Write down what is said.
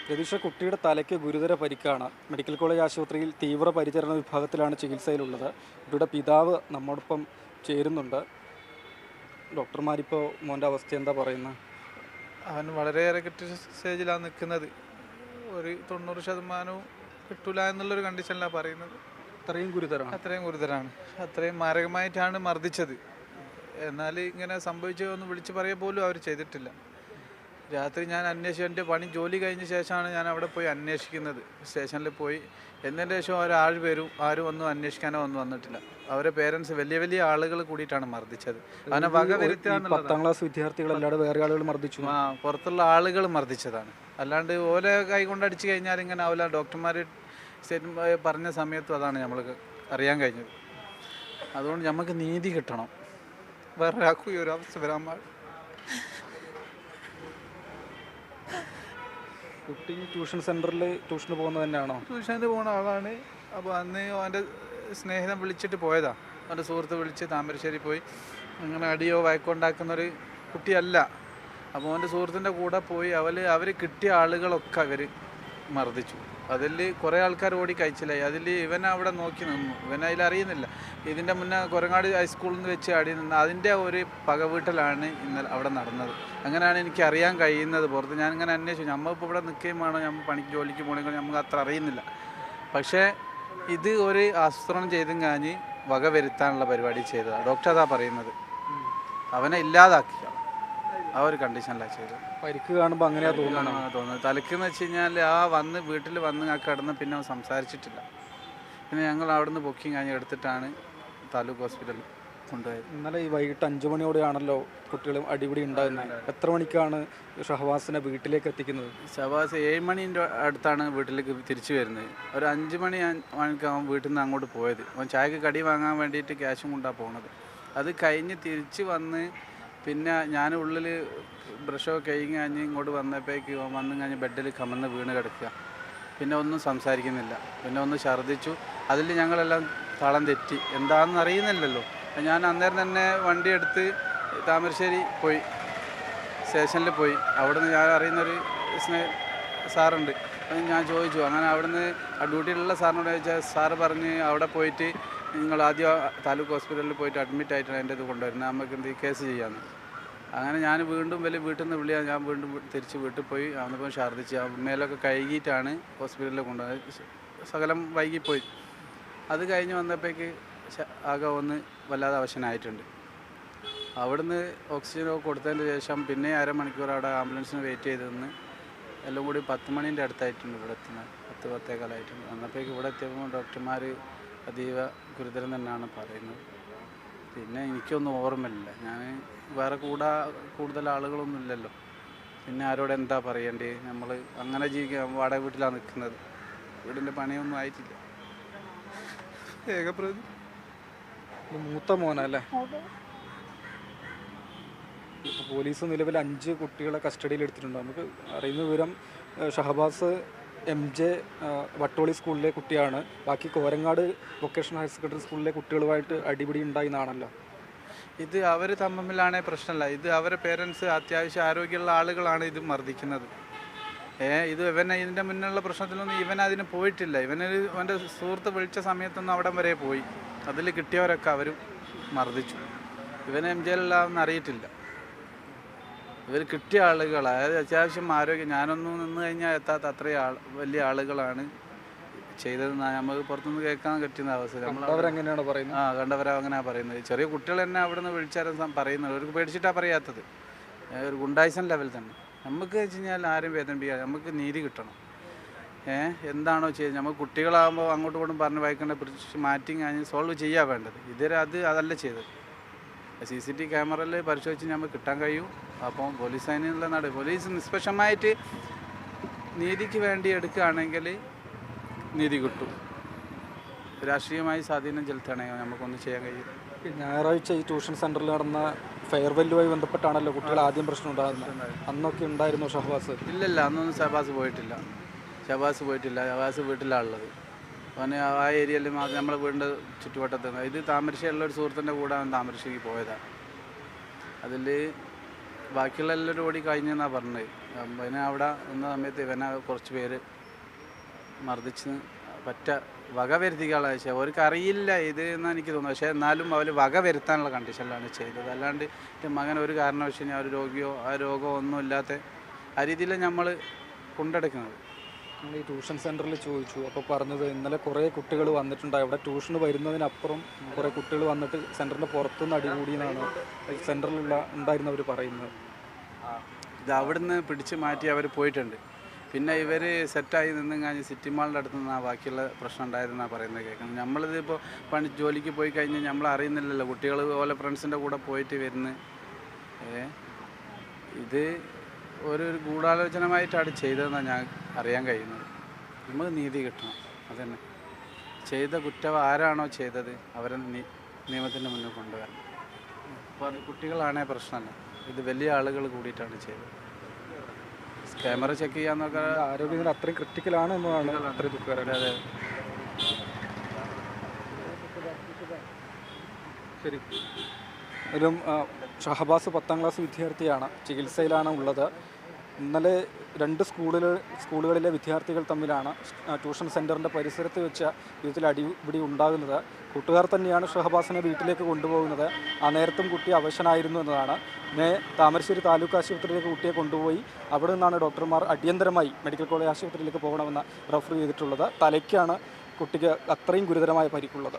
രതീഷ, കുട്ടിയുടെ തലയ്ക്ക് ഗുരുതര പരിക്കാണ്. മെഡിക്കൽ കോളേജ് ആശുപത്രിയിൽ തീവ്രപരിചരണ വിഭാഗത്തിലാണ് ചികിത്സയിലുള്ളത്. കുട്ടിയുടെ പിതാവ് നമ്മോടൊപ്പം ചേരുന്നുണ്ട്. ഡോക്ടർമാരിപ്പോൾ മോൻ്റെ അവസ്ഥ എന്താ പറയുന്നത്? അവൻ വളരെയേറെ ക്രിട്ടിക്കൽ സ്റ്റേജിലാണ് നിൽക്കുന്നത്. ഒരു 90% കിട്ടൂല എന്നുള്ളൊരു കണ്ടീഷനിലാണ് പറയുന്നത്. അത്രയും ഗുരുതരമാണ്. അത്രയും മാരകമായിട്ടാണ് മർദ്ദിച്ചത്. എന്നാൽ ഇങ്ങനെ സംഭവിച്ചതെന്ന് വിളിച്ച് പറയുക പോലും അവർ ചെയ്തിട്ടില്ല. രാത്രി ഞാൻ അന്വേഷിച്ചു. എൻ്റെ ജോലി കഴിഞ്ഞ ശേഷമാണ് ഞാൻ അവിടെ പോയി അന്വേഷിക്കുന്നത്. സ്റ്റേഷനിൽ പോയി എന്നതിന് ശേഷം ആരും ഒന്നും അന്വേഷിക്കാനോ വന്നിട്ടില്ല. അവരെ പേരൻസ് വലിയ വലിയ ആളുകൾ കൂടിയിട്ടാണ് മർദ്ദിച്ചത്. അവനെ വകവരുത്തുക. 10ാം ക്ലാസ് വിദ്യാർത്ഥികളല്ലാതെ വേറെ ആളുകൾ മർദ്ദിച്ചു? പുറത്തുള്ള ആളുകൾ മർദ്ദിച്ചതാണ്. അല്ലാണ്ട് ഓലെ കൈ കൊണ്ടടിച്ചു കഴിഞ്ഞാൽ ഇങ്ങനെ ആവില്ല. ഡോക്ടർമാർ സ്റ്റേറ്റ്മെന്റ് പറഞ്ഞ സമയത്തും അതാണ് നമ്മൾക്ക് അറിയാൻ കഴിഞ്ഞത്. അതുകൊണ്ട് നമുക്ക് നീതി കിട്ടണം. വേറെ ആർക്കും ഈ ഒരു അവസ്ഥ വരാൻ പാടില്ല. കുട്ടി ട്യൂഷൻ സെൻറ്ററിൽ ട്യൂഷന് പോകുന്നത് തന്നെയാണോ? ട്യൂഷന് പോകുന്ന ആളാണ്. അപ്പോൾ അന്ന് അവൻ്റെ സ്നേഹിതൻ വിളിച്ചിട്ട് പോയതാ. അവൻ്റെ സുഹൃത്ത് വിളിച്ച് താമരശ്ശേരി പോയി. അങ്ങനെ അടിയോ വഴക്കുണ്ടാക്കുന്നൊരു കുട്ടിയല്ല. അപ്പോൾ അവൻ്റെ സുഹൃത്തിൻ്റെ കൂടെ പോയി അവർ കിട്ടിയ ആളുകളൊക്കെ അവർ മർദ്ദിച്ചു. അതിൽ കുറേ ആൾക്കാർ ഓടി കഴിച്ചില്ലായി. അതിൽ ഇവൻ അവിടെ നോക്കി നിന്നു. ഇവൻ അതിലറിയുന്നില്ല. ഇതിൻ്റെ മുന്നേ കൊരങ്ങാട് ഹൈസ്കൂളിൽ നിന്ന് വെച്ച് അടി നിന്ന് അതിൻ്റെ ഒരു പകവീട്ടലാണ് ഇന്നലെ അവിടെ നടന്നത്. അങ്ങനെയാണ് എനിക്ക് അറിയാൻ കഴിയുന്നത്. പുറത്ത് ഞാനിങ്ങനെ അന്വേഷിച്ചു. നമ്മളിപ്പോൾ ഇവിടെ നിൽക്കുകയും വേണം, നമ്മൾ പണിക്ക് ജോലിക്ക് പോകണമെങ്കിൽ നമുക്ക് അത്ര അറിയുന്നില്ല. പക്ഷേ ഇത് ഒരു ആസൂത്രണം ചെയ്തും കാഞ്ഞ് വകവരുത്താനുള്ള പരിപാടി ചെയ്തതാണ്. ഡോക്ടർ അതാ പറയുന്നത്. അവനെ ഇല്ലാതാക്കിയ ആ ഒരു കണ്ടീഷനിലാണ് ചെയ്തത്. പരിക്ക് കാണുമ്പോൾ അങ്ങനെയാണ് തോന്നുന്നത്. തലക്കെന്ന് വെച്ച് കഴിഞ്ഞാൽ വീട്ടിൽ വന്ന് കിടന്ന് പിന്നെ അവൻ സംസാരിച്ചിട്ടില്ല. പിന്നെ ഞങ്ങൾ അവിടെ നിന്ന് ബുക്കിംഗ് കഴിഞ്ഞ് എടുത്തിട്ടാണ് താലൂക്ക് ഹോസ്പിറ്റലിൽ കൊണ്ടുപോയത്. ഇന്നലെ ഈ വൈകിട്ട് 5 മണിയോടെയാണല്ലോ കുട്ടികളും അടിപിടി ഉണ്ടാകുന്നത്. എത്ര മണിക്കാണ് ഷഹബാസിനെ വീട്ടിലേക്ക് എത്തിക്കുന്നത്? ഷഹബാസ് 7 മണീൻ്റെ അടുത്താണ് വീട്ടിലേക്ക് തിരിച്ചു വരുന്നത്. ഒരു 5 മണിക്ക് അവൻ വീട്ടിൽ നിന്ന് അങ്ങോട്ട് പോയത്. അവൻ ചായക്ക് കടി വാങ്ങാൻ വേണ്ടിയിട്ട് ക്യാഷും കൊണ്ടാണ് പോകുന്നത്. അത് കഴിഞ്ഞ് തിരിച്ച് വന്ന് പിന്നെ ഞാൻ ഉള്ളിൽ ബ്രഷൊക്കെ കഴിഞ്ഞ് ഇങ്ങോട്ട് വന്നപ്പോഴേക്ക് വന്നു കഴിഞ്ഞ് ബെഡിൽ കമന്ന് വീണ് കിടക്കുക. പിന്നെ ഒന്നും സംസാരിക്കുന്നില്ല. പിന്നെ ഒന്ന് ഛർദ്ദിച്ചു. അതിൽ ഞങ്ങളെല്ലാം താളം തെറ്റി. എന്താണെന്ന് അറിയുന്നില്ലല്ലോ. ഞാൻ അന്നേരം തന്നെ വണ്ടി എടുത്ത് താമരശ്ശേരി പോയി, സ്റ്റേഷനിൽ പോയി. അവിടുന്ന് ഞാൻ അറിയുന്നൊരു സാറുണ്ട്. ഞാൻ ചോദിച്ചു. അങ്ങനെ അവിടുന്ന് ഡ്യൂട്ടിയിലുള്ള സാറിനോട് ചോദിച്ചാൽ സാറ് പറഞ്ഞ് അവിടെ പോയിട്ട് നിങ്ങൾ ആദ്യം താലൂക്ക് ഹോസ്പിറ്റലിൽ പോയിട്ട് അഡ്മിറ്റ് ആയിട്ടാണ് എൻ്റെ ഇത് കൊണ്ടുവരുന്നത്, നമുക്ക് എന്ത് കേസ് ചെയ്യാമെന്ന്. അങ്ങനെ ഞാൻ വീണ്ടും വീട്ടിൽ നിന്ന് ഞാൻ വീണ്ടും തിരിച്ച് വീട്ടിൽ പോയി. അവനിപ്പോൾ ഛർദ്ദിച്ച് മേലൊക്കെ കഴുകിയിട്ടാണ് ഹോസ്പിറ്റലിൽ കൊണ്ടുപോയത്. സകലം വൈകിപ്പോയി. അത് കഴിഞ്ഞ് വന്നപ്പോഴേക്ക് ആകെ ഒന്ന് വല്ലാതെ അവശനായിട്ടുണ്ട്. അവിടുന്ന് ഓക്സിജനൊക്കെ കൊടുത്തതിന് ശേഷം പിന്നെ അരമണിക്കൂർ അവിടെ ആംബുലൻസിന് വെയിറ്റ് ചെയ്ത് നിന്ന് എല്ലാം കൂടി 10 മണീൻ്റെ അടുത്തായിട്ടുണ്ട് ഇവിടെ എത്തുന്നത്. 10-10:15 വന്നപ്പോഴേക്ക് ഇവിടെ എത്തിയപ്പോൾ ഡോക്ടർമാർ അതീവ ഗുരുതരം തന്നെയാണ് പറയുന്നത്. പിന്നെ എനിക്കൊന്നും ഓർമ്മയില്ല. ഞാൻ വേറെ കൂടുതൽ ആളുകളൊന്നും ഇല്ലല്ലോ. പിന്നെ ആരോട് എന്താ പറയേണ്ടത്? നമ്മൾ അങ്ങനെ ജീവിക്കാൻ വാടക വീട്ടിലാണ് നിൽക്കുന്നത്. വീടിൻ്റെ പണിയൊന്നും ആയിട്ടില്ല. ഏകപ്രതി മൂത്ത മോനല്ലേ? പോലീസ് നിലവിൽ 5 കുട്ടികളെ കസ്റ്റഡിയിൽ എടുത്തിട്ടുണ്ട്. നമുക്ക് അറിയുന്ന വിവരം ഷഹബാസ് MJ വട്ടോളി സ്കൂളിലെ കുട്ടിയാണ്. ബാക്കി കോരങ്ങാട് വൊക്കേഷണൽ ഹയർ സെക്കൻഡറി സ്കൂളിലെ കുട്ടികളുമായിട്ട് അടിപിടി ഉണ്ടായിന്നാണല്ലോ. ഇത് അവർ തമ്മിലാണ് പ്രശ്നമല്ല. ഇത് അവരെ പേരൻസ് അത്യാവശ്യം ആരോഗ്യമുള്ള ആളുകളാണ് ഇത് മർദ്ദിക്കുന്നത്. ഇത് ഇതിൻ്റെ മുന്നുള്ള പ്രശ്നത്തിലൊന്നും ഇവൻ അതിന് പോയിട്ടില്ല. അവൻ്റെ സുഹൃത്ത് വിളിച്ച സമയത്തൊന്നും അവിടം വരെ പോയി. അതിൽ കിട്ടിയവരൊക്കെ അവരും മർദ്ദിച്ചു. ഇവന് MJയിലുള്ളതെന്ന് അറിയിട്ടില്ല. ഇവർ കിട്ടിയ ആളുകൾ, അതായത് അത്യാവശ്യം ആരോഗ്യം, ഞാനൊന്നും നിന്ന് കഴിഞ്ഞാൽ എത്താത്ത അത്രയും വലിയ ആളുകളാണ് ചെയ്തതെന്നാണ് നമുക്ക് പുറത്തുനിന്ന് കേൾക്കാൻ പറ്റുന്ന അവസ്ഥ. കണ്ടവരങ്ങനെയാണ് പറയുന്നത്. ചെറിയ കുട്ടികൾ തന്നെ അവിടെ നിന്ന് വിളിച്ചാലും പറയുന്നത്. അവർക്ക് പേടിച്ചിട്ടാണ് പറയാത്തത്. ഒരു ഗുണ്ടായിസം ലെവൽ തന്നെ. നമുക്ക് വെച്ച് കഴിഞ്ഞാൽ ആരും വേദനിപ്പിക്കാതെ നമുക്ക് നീതി കിട്ടണം. എന്താണോ ചെയ്യുന്നത്? നമുക്ക് കുട്ടികളാകുമ്പോൾ അങ്ങോട്ടും ഇങ്ങോട്ടും പറഞ്ഞ് വായിക്കേണ്ട പിടിച്ച് മാറ്റി കഴിഞ്ഞ് സോൾവ് ചെയ്യാൻ വേണ്ടത്. അതല്ല ചെയ്തത്. CCTV ക്യാമറയിൽ പരിശോധിച്ച് നമുക്ക് കിട്ടാൻ കഴിയും. അപ്പം പോലീസ് അതിനുള്ള പോലീസ് നിഷ്പക്ഷമായിട്ട് നീതിക്ക് വേണ്ടി എടുക്കുകയാണെങ്കിൽ നീതി കിട്ടും. രാഷ്ട്രീയമായി സ്വാധീനം ചെലുത്തുകയാണെങ്കിൽ നമുക്കൊന്നും ചെയ്യാൻ കഴിയും. ഞായറാഴ്ച ഈ ട്യൂഷൻ സെൻറ്ററിൽ നടന്ന ഫെയർവെല്ലുമായി ബന്ധപ്പെട്ടാണല്ലോ കുട്ടികൾ ആദ്യം പ്രശ്നം ഉണ്ടാകുന്നത്. അന്നൊക്കെ ഉണ്ടായിരുന്നു ഷഹബാസ്? ഇല്ലല്ല, അന്നൊന്നും ഷഹബാസ് പോയിട്ടില്ല. ഷഹബാസ് വീട്ടിലാണുള്ളത്. അവന് ആ ഏരിയയിൽ നമ്മളെ വീടിൻ്റെ ചുറ്റുവട്ടത്ത് ഇത് താമരശ്ശേരിയുള്ള ഒരു സുഹൃത്തിൻ്റെ കൂടെ അവൻ താമരശ്ശേരിക്ക് പോയതാണ്. അതിൽ ബാക്കിയുള്ള എല്ലാവരും ഓടി കഴിഞ്ഞെന്നാണ് പറഞ്ഞത്. പിന്നെ അവിടെ നിന്ന സമയത്ത് ഇവനെ കുറച്ച് പേര് മർദ്ദിച്ച് വക വരുത്തിക്കാനുള്ള പക്ഷേ അവർക്ക് അറിയില്ല ഇത് എന്നാണ് എനിക്ക് തോന്നുന്നത്. പക്ഷേ എന്നാലും അവർ വക വരുത്താനുള്ള കണ്ടീഷനിലാണ് ചെയ്തത്. അല്ലാണ്ട് എൻ്റെ മകൻ ഒരു കാരണവശാലും ആ ഒരു രോഗിയോ ആ രോഗമോ ഒന്നും ഇല്ലാത്ത ആ രീതിയിൽ നമ്മൾ കൊണ്ടെടുക്കുന്നത്. നമ്മൾ ഈ ട്യൂഷൻ സെൻറ്ററിൽ ചോദിച്ചു, അപ്പോൾ പറഞ്ഞത് ഇന്നലെ കുറേ കുട്ടികൾ വന്നിട്ടുണ്ട്, അവിടെ ട്യൂഷന് വരുന്നതിനപ്പുറം കുറേ കുട്ടികൾ വന്നിട്ട് സെൻറ്ററിൻ്റെ പുറത്തുനിന്ന് അടികൂടിയെന്നാണ് സെൻറ്ററിലുള്ള ഉണ്ടായിരുന്നവർ പറയുന്നത്. ഇത് അവിടുന്ന് പിടിച്ച് മാറ്റി അവർ പോയിട്ടുണ്ട്. പിന്നെ ഇവർ സെറ്റായി നിന്നും കഴിഞ്ഞ് സിറ്റി മാളിൻ്റെ അടുത്ത് നിന്നാണ് ബാക്കിയുള്ള പ്രശ്നം ഉണ്ടായതെന്നാണ് പറയുന്നത് കേൾക്കുന്നത്. നമ്മളിതിപ്പോൾ ജോലിക്ക് പോയി കഴിഞ്ഞാൽ നമ്മൾ അറിയുന്നില്ലല്ലോ, കുട്ടികൾ പോലെ ഫ്രണ്ട്സിൻ്റെ കൂടെ പോയിട്ട് വരുന്നത്. ഇത് ഒരു ഗൂഢാലോചനമായിട്ടാണ് ചെയ്തതെന്നാണ് ഞാൻ അറിയാൻ കഴിയുന്നത്. നമുക്ക് നീതി കിട്ടണം, അതന്നെ. ചെയ്ത കുറ്റം ആരാണോ ചെയ്തത് അവരെ നിയമത്തിൻ്റെ മുന്നിൽ കൊണ്ടുവരണം. അപ്പോൾ കുട്ടികളാണേ പ്രശ്നമല്ല, ഇത് വലിയ ആളുകൾ കൂടിയിട്ടാണ് ചെയ്തത്. ക്യാമറ ചെക്ക് ചെയ്യാന്നൊക്കെ ആരോഗ്യത്തിന് അത്രയും ക്രിട്ടിക്കലാണ് എന്നതാണ് അത്രയും ദുഃഖകരം. അതെ. ശരി. ഒരു ഷഹബാസ് 10ാം ക്ലാസ് വിദ്യാർത്ഥിയാണ്, ചികിത്സയിലാണ് ഉള്ളത്. ഇന്നലെ 2 സ്കൂളുകളിലെ വിദ്യാർത്ഥികൾ തമ്മിലാണ് ട്യൂഷൻ സെൻറ്ററിൻ്റെ പരിസരത്ത് വെച്ച ഇതിൽ അടിപിടി ഉണ്ടാകുന്നത്. കൂട്ടുകാർ തന്നെയാണ് ഷഹബാസിനെ വീട്ടിലേക്ക് കൊണ്ടുപോകുന്നത്. ആ നേരത്തും കുട്ടി അവശനായിരുന്നു എന്നതാണ്. താമരശ്ശേരി താലൂക്ക് ആശുപത്രിയിലേക്ക് കുട്ടിയെ കൊണ്ടുപോയി അവിടെ നിന്നാണ് ഡോക്ടർമാർ അടിയന്തരമായി മെഡിക്കൽ കോളേജ് ആശുപത്രിയിലേക്ക് പോകണമെന്ന് റെഫർ ചെയ്തിട്ടുള്ളത്. തലയ്ക്കാണ് കുട്ടിക്ക് അത്രയും ഗുരുതരമായ പരിക്കുള്ളത്.